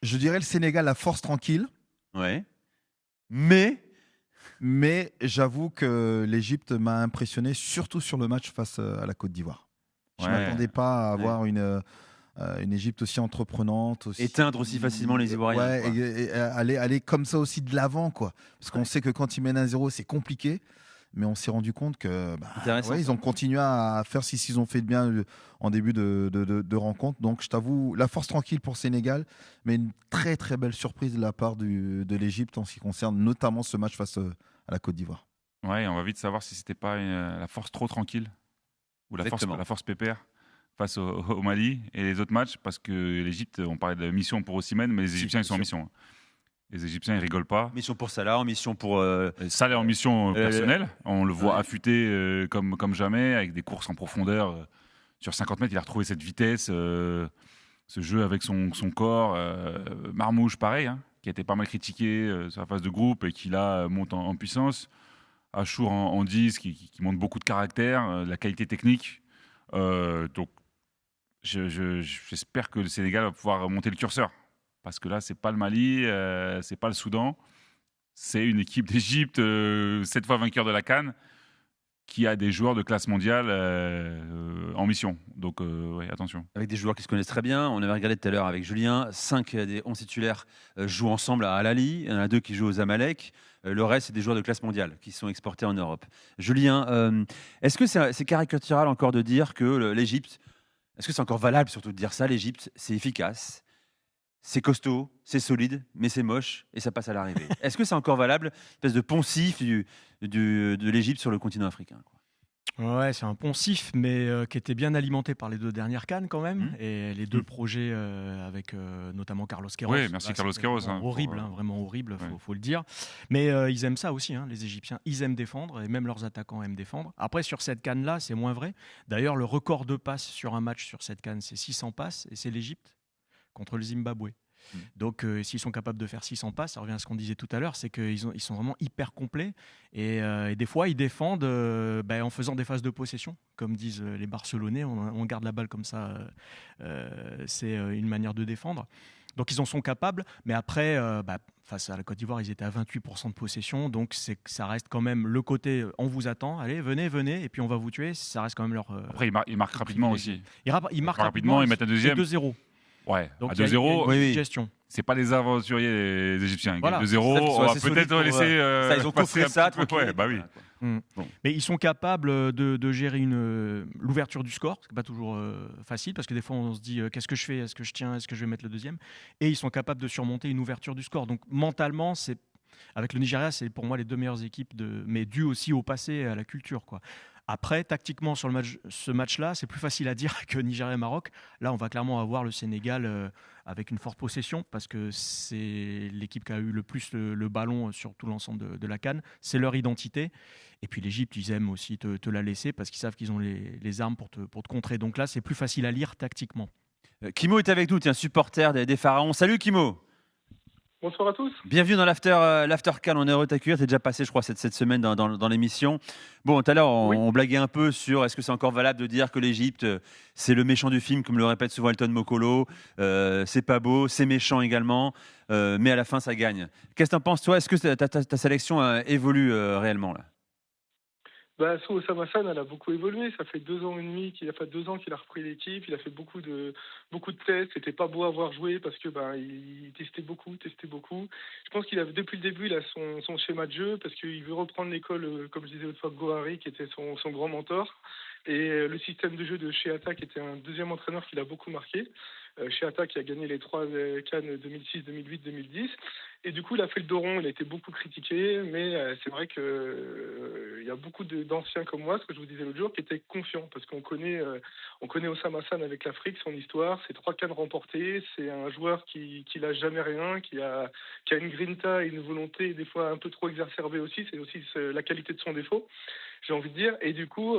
Je dirais le Sénégal, la force tranquille. Ouais. Mais Mais j'avoue que l'Égypte m'a impressionné, surtout sur le match face à la Côte d'Ivoire. Je ne ouais, m'attendais pas à ouais. avoir une Égypte aussi entreprenante, Éteindre aussi facilement les Ivoiriens, ouais, quoi. et aller comme ça aussi de l'avant, quoi. Parce qu'on Ouais. sait que quand ils mènent 1-0, c'est compliqué. Mais on s'est rendu compte que Intéressant ouais, ils ça. ont continué à faire ce qu'ils ont fait de bien en début de rencontre. Donc je t'avoue, la force tranquille pour Sénégal, mais une très très belle surprise de la part de l'Égypte en ce qui concerne notamment ce match face à la Côte d'Ivoire. Ouais, on va vite savoir si c'était pas la force trop tranquille ou Exactement. la force pépère face au Mali et les autres matchs, parce que l'Égypte, on parlait de mission pour Osimhen, mais les Si, Égyptiens, ils bien sont en sûr. mission, hein. Les Égyptiens, ils rigolent pas. Mission pour Salah, mission pour. Et ça, est en mission personnelle. On le voit Ouais. affûté comme jamais, avec des courses en profondeur. Sur 50 mètres, il a retrouvé cette vitesse, ce jeu avec son corps. Marmouche, pareil, hein, qui a été pas mal critiqué sur la phase de groupe et qui là monte en puissance. Achour en 10, qui montre beaucoup de caractère, de la qualité technique. Donc, j'espère que le Sénégal va pouvoir monter le curseur. Parce que là, c'est pas le Mali, c'est pas le Soudan. C'est une équipe d'Égypte, 7 fois vainqueur de la CAN, qui a des joueurs de classe mondiale en mission. Donc, ouais, attention. Avec des joueurs qui se connaissent très bien. On avait regardé tout à l'heure avec Julien. 5 des 11 titulaires jouent ensemble à Al-Ahly. Il y en a 2 qui jouent aux Zamalek. Le reste, c'est des joueurs de classe mondiale qui sont exportés en Europe. Julien, est-ce que c'est caricatural encore de dire que l'Égypte, est-ce que c'est encore valable surtout de dire ça, l'Égypte, c'est efficace, c'est costaud, c'est solide, mais c'est moche et ça passe à l'arrivée. Est-ce que c'est encore valable, espèce de poncif de l'Égypte sur le continent africain, quoi. Ouais, c'est un poncif, mais qui était bien alimenté par les 2 dernières CAN quand même, Mmh. et les 2 projets avec notamment Carlos Queiroz. Oui, merci Là, Carlos c'était Queiroz, vraiment hein, pour, horrible, vraiment horrible, ouais. faut le dire. Mais ils aiment ça aussi, hein, les Égyptiens. Ils aiment défendre, et même leurs attaquants aiment défendre. Après, sur cette CAN-là, c'est moins vrai. D'ailleurs, le record de passes sur un match sur cette CAN, c'est 600 passes, et c'est l'Égypte contre le Zimbabwe. Donc, s'ils sont capables de faire 600 passes, ça revient à ce qu'on disait tout à l'heure, c'est qu'ils sont vraiment hyper complets. Et des fois, ils défendent en faisant des phases de possession. Comme disent les Barcelonais, on garde la balle comme ça. C'est une manière de défendre. Donc, ils en sont capables. Mais après, face à la Côte d'Ivoire, ils étaient à 28% de possession. Donc, ça reste quand même le côté on vous attend, allez, venez, et puis on va vous tuer. Ça reste quand même leur. Après, ils marquent rapidement aussi. Ils marquent Rapidement, ils mettent un deuxième. 2-0. Ouais, Donc, à il y a 2-0, une oui. gestion. c'est pas les aventuriers, les Égyptiens. Ils Voilà. gagnent Ils savent 2-0, qu'ils sont on va assez solides peut-être pour, laisser ça, ils ont passer coffré un ça, petit peu. tranquille. Ouais, bah oui. Voilà, quoi. Bon. Mais ils sont capables de gérer l'ouverture du score, ce qui n'est pas toujours facile, parce que des fois on se dit qu'est-ce que je fais, est-ce que je tiens, est-ce que je vais mettre le deuxième, et ils sont capables de surmonter une ouverture du score. Donc mentalement, avec le Nigeria, c'est pour moi les 2 meilleures équipes, mais dû aussi au passé et à la culture, quoi. Après, tactiquement, sur ce match-là, c'est plus facile à dire que Nigeria et Maroc. Là, on va clairement avoir le Sénégal avec une forte possession, parce que c'est l'équipe qui a eu le plus le ballon sur tout l'ensemble de la CAN. C'est leur identité. Et puis l'Égypte, ils aiment aussi te la laisser, parce qu'ils savent qu'ils ont les armes pour te contrer. Donc là, c'est plus facile à lire tactiquement. Kimo est avec nous, tiens, supporter des Pharaons. Salut Kimo. Bonsoir à tous. Bienvenue dans l'After Can. On est heureux de t'accueillir. Tu es déjà passé, je crois, cette semaine dans l'émission. Bon, tout à l'heure, on blaguait un peu sur est-ce que c'est encore valable de dire que l'Égypte, c'est le méchant du film, comme le répète souvent Elton Mokolo. C'est pas beau, c'est méchant également, mais à la fin, ça gagne. Qu'est-ce que t'en penses, toi? Est-ce que ta sélection évolue réellement là? Sou Osama-san, elle a beaucoup évolué. Ça fait 2 ans et demi qu'il a fait 2 ans qu'il a repris l'équipe. Il a fait beaucoup de tests. C'était pas beau à voir jouer parce que il testait beaucoup. Je pense qu'il a depuis le début il a son schéma de jeu parce qu'il veut reprendre l'école, comme je disais autrefois, Gohari, qui était son grand mentor. Et le système de jeu de Sheata, qui était un deuxième entraîneur qui l'a beaucoup marqué. Sheata qui a gagné les 3 CAN 2006, 2008, 2010. Et du coup, il a fait le dos rond, il a été beaucoup critiqué, mais c'est vrai qu'il y a beaucoup d'anciens comme moi, ce que je vous disais l'autre jour, qui étaient confiants, parce qu'on connaît Osama Hassan avec l'Afrique, son histoire, ses 3 CAN remportés, c'est un joueur qui lâche jamais rien, qui a une grinta et une volonté des fois un peu trop exacerbée aussi, c'est aussi la qualité de son défaut, j'ai envie de dire, et du coup,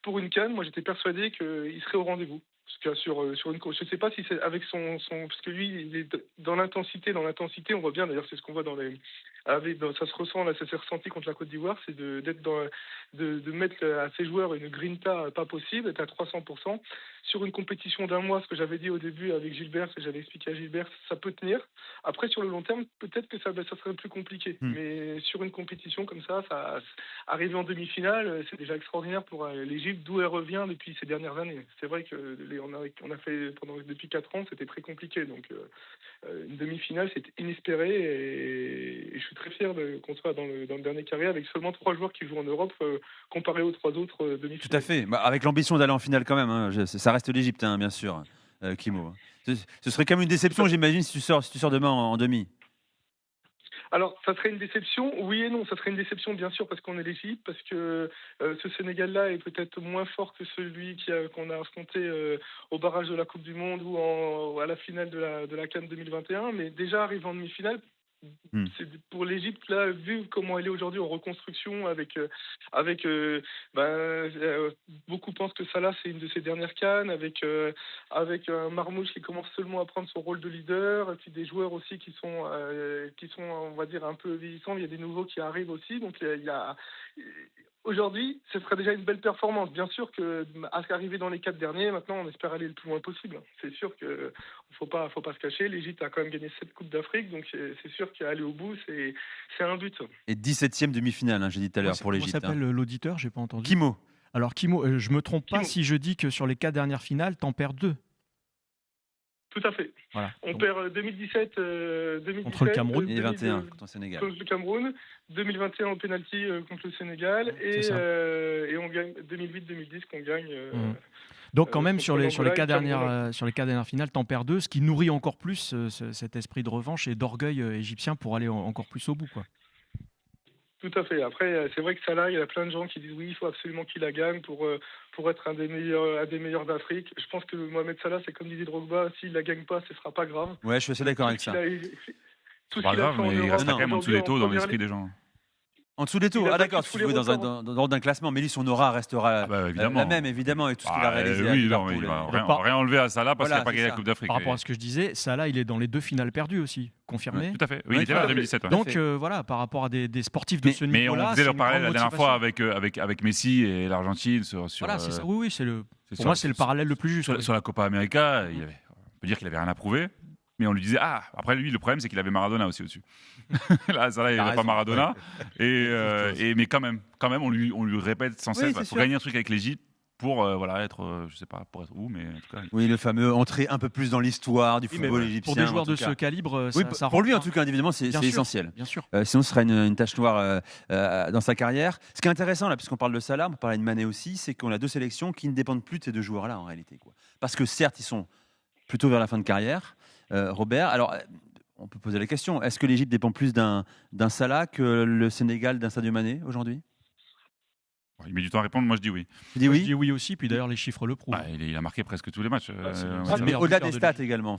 pour une CAN, moi j'étais persuadé qu'il serait au rendez-vous. Parce que sur une course, je ne sais pas si c'est avec son parce que lui, il est dans l'intensité, on voit bien, d'ailleurs c'est ce qu'on voit Ça se ressent, là, ça s'est ressenti contre la Côte d'Ivoire, c'est de mettre à ses joueurs une grinta pas possible, d'être à 300%. Sur une compétition d'un mois, ce que j'avais dit au début avec Gilbert, ce que j'avais expliqué à Gilbert, ça peut tenir. Après, sur le long terme, peut-être que ça serait plus compliqué. Mais sur une compétition comme ça, arriver en demi-finale, c'est déjà extraordinaire pour l'Égypte, d'où elle revient depuis ces dernières années. C'est vrai que on a fait depuis 4 ans, c'était très compliqué. Donc, une demi-finale, c'est inespéré et je suis très fier qu'on soit dans le dernier carré avec seulement 3 joueurs qui jouent en Europe comparé aux 3 autres demi-finales. Tout à fait. Avec l'ambition d'aller en finale quand même. Hein. Ça reste l'Égypte, hein, bien sûr, Kimo. Ce serait quand même une déception, j'imagine, si tu sors demain en demi. Alors, ça serait une déception, oui et non. Ça serait une déception, bien sûr, parce qu'on est l'Égypte, parce que ce Sénégal-là est peut-être moins fort que celui qu'on a affronté au barrage de la Coupe du Monde ou à la finale de la CAN 2021. Mais déjà, arrivé en demi-finale, c'est pour l'Égypte, là, vu comment elle est aujourd'hui en reconstruction, beaucoup pensent que Salah, c'est une de ses dernières cannes, avec un Marmouche qui commence seulement à prendre son rôle de leader, et puis des joueurs aussi qui sont, on va dire, un peu vieillissants. Il y a des nouveaux qui arrivent aussi, donc aujourd'hui, ce serait déjà une belle performance. Bien sûr qu'arriver dans les 4 derniers, maintenant, on espère aller le plus loin possible. C'est sûr qu'il ne faut pas se cacher. L'Égypte a quand même gagné 7 Coupes d'Afrique, donc c'est sûr qu'aller au bout, c'est un but. Et 17e demi-finale, hein, j'ai dit tout à l'heure, pour l'Égypte. Comment s'appelle l'auditeur ? J'ai pas entendu. Kimo. Alors, Kimo, je me trompe pas si je dis que sur les 4 dernières finales, t'en perds 2. Tout à fait. Voilà. On perd 2017 contre le Cameroun et 2021 contre le Sénégal. Contre le Cameroun, 2021 au penalty contre le Sénégal et on gagne 2008-2010 qu'on gagne. Donc quand même sur les 4 dernières finales, t'en perds 2, ce qui nourrit encore plus cet esprit de revanche et d'orgueil égyptien pour aller encore plus au bout, quoi. Tout à fait. Après, c'est vrai que Salah, il y a plein de gens qui disent oui, il faut absolument qu'il la gagne pour être un des meilleurs d'Afrique. Je pense que Mohamed Salah, c'est comme disait Drogba, s'il la gagne pas, ce sera pas grave. Ouais, je suis assez d'accord avec ça. C'est pas grave, mais il reste quand même en dessous des taux dans l'esprit des gens. En dessous des taux. Ah d'accord, tu joues dans un classement, mais lui son aura restera la même évidemment et tout ce qu'il a réalisé. Oui, non, mais il va rien enlever à Salah parce qu'il n'a pas gagné la Coupe d'Afrique. Par rapport à ce que je disais, Salah il est dans les 2 finales perdues aussi, confirmé. Tout à fait. Oui, il était là en 2017. Donc voilà, par rapport à des sportifs de ce niveau-là. Mais on faisait le parallèle la dernière fois avec Messi et l'Argentine sur. Voilà, c'est ça. Oui, pour moi c'est le parallèle le plus juste. Sur la Copa América, on peut dire qu'il avait rien à prouver. Mais on lui disait, après lui, le problème, c'est qu'il avait Maradona aussi au-dessus. Là, il n'avait pas Maradona. Ouais. Mais quand même, on lui répète sans cesse, il faut gagner un truc avec l'Égypte pour être, je sais pas, pour être où, mais en tout cas. Oui, le fameux entrer un peu plus dans l'histoire du football égyptien. Pour des joueurs de ce calibre, ça pour lui, en tout cas, individuellement, c'est essentiel. Bien sûr. Sinon, ce serait une tache noire dans sa carrière. Ce qui est intéressant, là, puisqu'on parle de Salah, on parlait de Mané aussi, c'est qu'on a 2 sélections qui ne dépendent plus de ces 2 joueurs-là, en réalité, quoi. Parce que certes, ils sont plutôt vers la fin de carrière. Robert, alors on peut poser la question, est-ce que l'Égypte dépend plus d'un Salah que le Sénégal d'un Sadio Mané aujourd'hui ? Il met du temps à répondre, moi je dis oui. Je dis oui aussi, puis d'ailleurs les chiffres le prouvent. Il a marqué presque tous les matchs. Mais au-delà des stats également.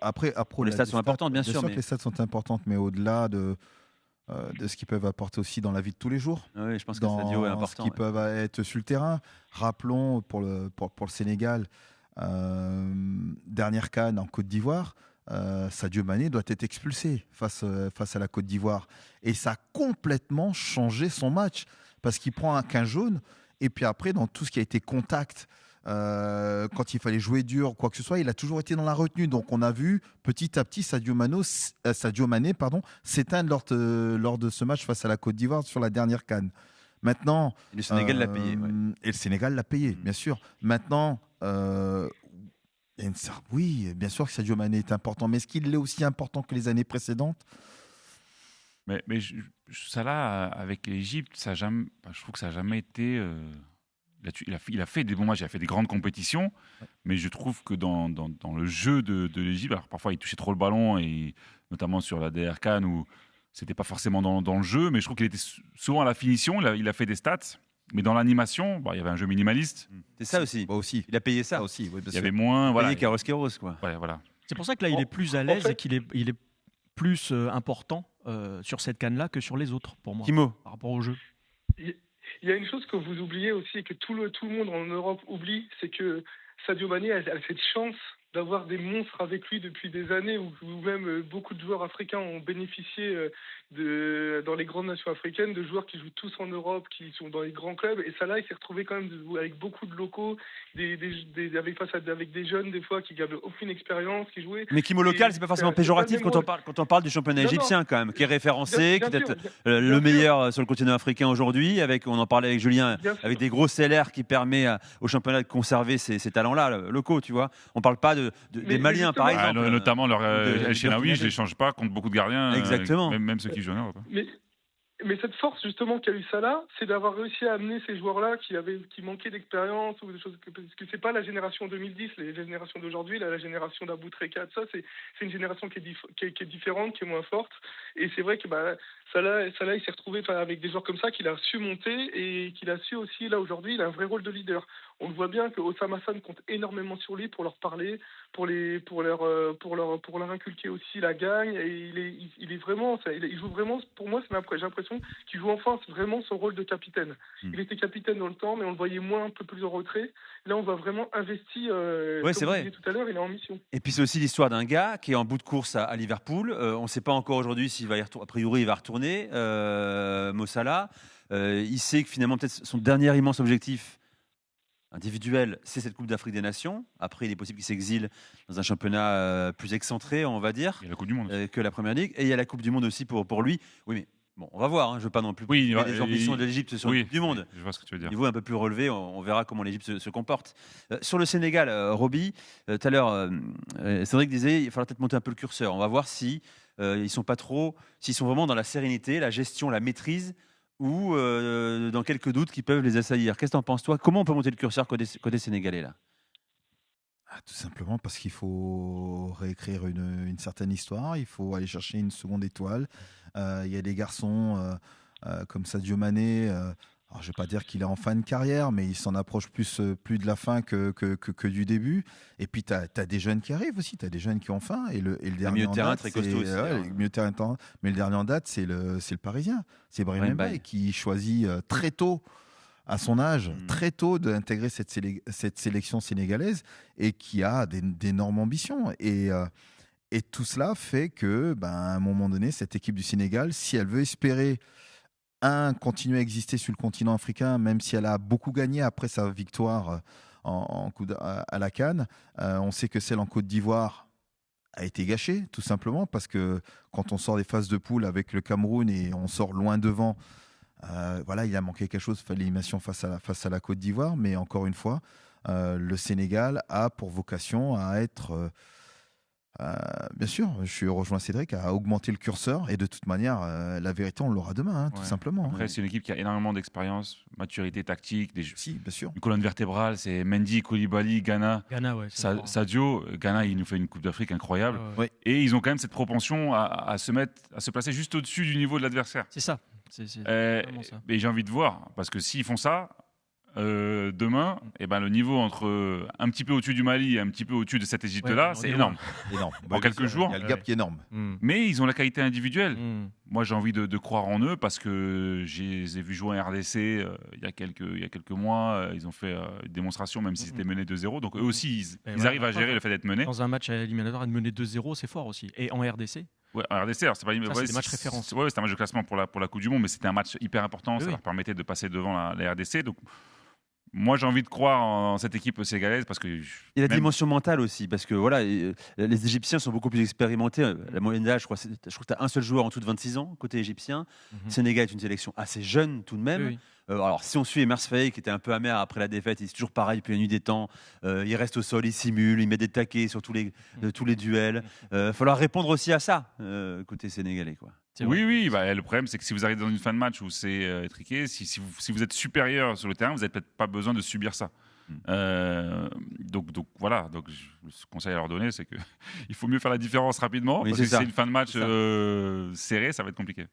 Après, les stats sont importantes, bien sûr. Que les stats sont importantes, mais au-delà de ce qu'ils peuvent apporter aussi dans la vie de tous les jours. Oui, je pense que Sadio est important. Ce qu'ils peuvent être sur le terrain. Rappelons pour le Sénégal, dernière CAN en Côte d'Ivoire, Sadio Mané doit être expulsé face à la Côte d'Ivoire. Et ça a complètement changé son match parce qu'il prend un 15 jaune et puis après, dans tout ce qui a été contact, quand il fallait jouer dur, quoi que ce soit, il a toujours été dans la retenue. Donc on a vu petit à petit Sadio Mané s'éteindre lors de ce match face à la Côte d'Ivoire sur la dernière CAN. Maintenant, le Sénégal l'a payé. Ouais. Et le Sénégal l'a payé, bien sûr. Maintenant, oui, bien sûr que Sadio Mané est important, mais est-ce qu'il est aussi important que les années précédentes ? Mais Salah, avec l'Égypte, je trouve que ça n'a jamais été... Il a fait des bons matchs, il a fait des grandes compétitions, mais je trouve que dans le jeu de l'Égypte, alors parfois il touchait trop le ballon, et notamment sur la DR CAN où c'était pas forcément dans le jeu, mais je trouve qu'il était souvent à la finition, il a fait des stats, mais dans l'animation, il y avait un jeu minimaliste. C'est ça aussi. Il a payé ça aussi. Il y avait moins... Il a payé Carlos, quoi. Ouais, voilà. C'est pour ça que là, il est plus à l'aise et qu'il est plus important sur cette CAN-là que sur les autres, pour moi, Kimo. par rapport au jeu. Il y a une chose que vous oubliez aussi et que tout le monde en Europe oublie, c'est que Sadio Mané a cette chance d'avoir des monstres avec lui depuis des années, où même beaucoup de joueurs africains ont bénéficié dans les grandes nations africaines, de joueurs qui jouent tous en Europe, qui sont dans les grands clubs. Et ça là, il s'est retrouvé quand même avec beaucoup de locaux, avec des jeunes des fois qui n'avaient aucune expérience, qui jouaient. Mais Kimo local, c'est pas forcément péjoratif quand on parle du championnat égyptien quand même, qui est référencé, qui est peut-être le meilleur sur le continent africain aujourd'hui. On en parlait avec Julien, avec des gros salaires qui permet au championnat de conserver ces talents-là locaux, tu vois. On parle pas des Maliens par exemple. Notamment El Shenaoui, je les change pas contre beaucoup de gardiens. Exactement. Même ceux qui jouent en Europe. Mais cette force justement qu'a eu Salah, c'est d'avoir réussi à amener ces joueurs-là qui manquaient d'expérience ou des choses parce que c'est pas la génération 2010, les générations d'aujourd'hui, la génération d'Aboutreka, ça c'est une génération qui est différente, qui est moins forte. Et c'est vrai que Salah il s'est retrouvé avec des joueurs comme ça qu'il a su monter et qu'il a su aussi là aujourd'hui, il a un vrai rôle de leader. On le voit bien que Osama Hassan compte énormément sur lui pour leur parler, pour leur inculquer aussi la gagne. Et il est vraiment, il joue vraiment. Pour moi, j'ai l'impression qu'il joue enfin vraiment son rôle de capitaine. Il était capitaine dans le temps, mais on le voyait un peu plus en retrait. Là, on voit vraiment investi. Ouais, c'est vrai. Tout à l'heure, il est en mission. Et puis c'est aussi l'histoire d'un gars qui est en bout de course à Liverpool. On ne sait pas encore aujourd'hui s'il va y retourner. A priori, il va retourner. Mo Salah. Il sait que finalement, peut-être son dernier immense objectif individuel, c'est cette Coupe d'Afrique des Nations. Après, il est possible qu'il s'exile dans un championnat plus excentré, on va dire, il y a la Coupe du Monde que la Première Ligue. Et il y a la Coupe du Monde aussi pour lui. Oui, mais bon, on va voir. Je ne veux pas non plus les ambitions de l'Égypte sur la Coupe du Monde. Je vois ce que tu veux dire. Niveau un peu plus relevé, on verra comment l'Égypte se comporte. Sur le Sénégal, Roby, tout à l'heure, Cédric disait il faudra peut-être monter un peu le curseur. On va voir si ils sont pas trop, s'ils sont vraiment dans la sérénité, la gestion, la maîtrise, ou dans quelques doutes qui peuvent les assaillir. Qu'est-ce que tu en penses, toi? Comment on peut monter le curseur côté sénégalais là? Tout simplement parce qu'il faut réécrire une certaine histoire, il faut aller chercher une seconde étoile. Il y a des garçons comme Sadio Mané, alors je ne vais pas dire qu'il est en fin de carrière, mais il s'en approche plus de la fin que du début. Et puis tu as des jeunes qui arrivent aussi, tu as des jeunes qui ont faim. Et le dernier milieu de terrain très costaud aussi. Mais le dernier en date, c'est le Parisien, c'est Brahim Mbaye qui choisit très tôt, à son âge, très tôt, d'intégrer cette sélection sénégalaise et qui a d'énormes ambitions. Et tout cela fait que, à un moment donné, cette équipe du Sénégal, si elle veut espérer continuer à exister sur le continent africain, même si elle a beaucoup gagné après sa victoire à la CAN, on sait que celle en Côte d'Ivoire a été gâchée, tout simplement, parce que quand on sort des phases de poule avec le Cameroun et on sort loin devant, il a manqué quelque chose, l'élimination face à la Côte d'Ivoire, mais encore une fois, le Sénégal a pour vocation à être, bien sûr, je rejoins Cédric, à augmenter le curseur, et de toute manière, la vérité, on l'aura demain, tout simplement. Après, c'est une équipe qui a énormément d'expérience, maturité tactique, bien sûr. Une colonne vertébrale, c'est Mendy, Koulibaly, Ghana, Sadio. Ghana, il nous fait une Coupe d'Afrique incroyable. Et ils ont quand même cette propension à se placer juste au-dessus du niveau de l'adversaire. C'est ça. Et j'ai envie de voir, parce que s'ils font ça, demain, le niveau entre un petit peu au-dessus du Mali et un petit peu au-dessus de cette Égypte-là, c'est énorme. En quelques jours. Il y a le gap qui est énorme. Mais ils ont la qualité individuelle. Moi, j'ai envie de croire en eux parce que je les ai vus jouer en RDC il y a quelques mois. Ils ont fait une démonstration, même s'ils étaient menés 2-0. Donc eux aussi, ils arrivent à gérer le fait d'être menés. Dans un match éliminatoire, être mené 2-0, c'est fort aussi. Et en RDC. Ouais, en RDC, alors c'est pas c'est des matchs références. C'était un match de classement pour la Coupe du Monde, mais c'était un match hyper important. Ça leur permettait de passer devant la RDC. Donc, moi, j'ai envie de croire en cette équipe sénégalaise parce que. Il y a la dimension mentale aussi, parce que les Égyptiens sont beaucoup plus expérimentés. La moyenne d'âge, je crois que tu as un seul joueur en dessous de 26 ans côté égyptien. Sénégal est une sélection assez jeune tout de même. Oui. Alors, si on suit Emers Faye, qui était un peu amer après la défaite, il est toujours pareil depuis la nuit des temps. Il reste au sol, il simule, il met des taquets sur tous les duels. Il va falloir répondre aussi à ça, côté sénégalais, quoi. Oui, le problème, c'est que si vous arrivez dans une fin de match où c'est étriqué, si vous êtes supérieur sur le terrain, vous n'avez peut-être pas besoin de subir ça. Donc voilà. Donc, le conseil à leur donner, c'est qu'il faut mieux faire la différence rapidement. Parce que si c'est une fin de match serrée, ça va être compliqué.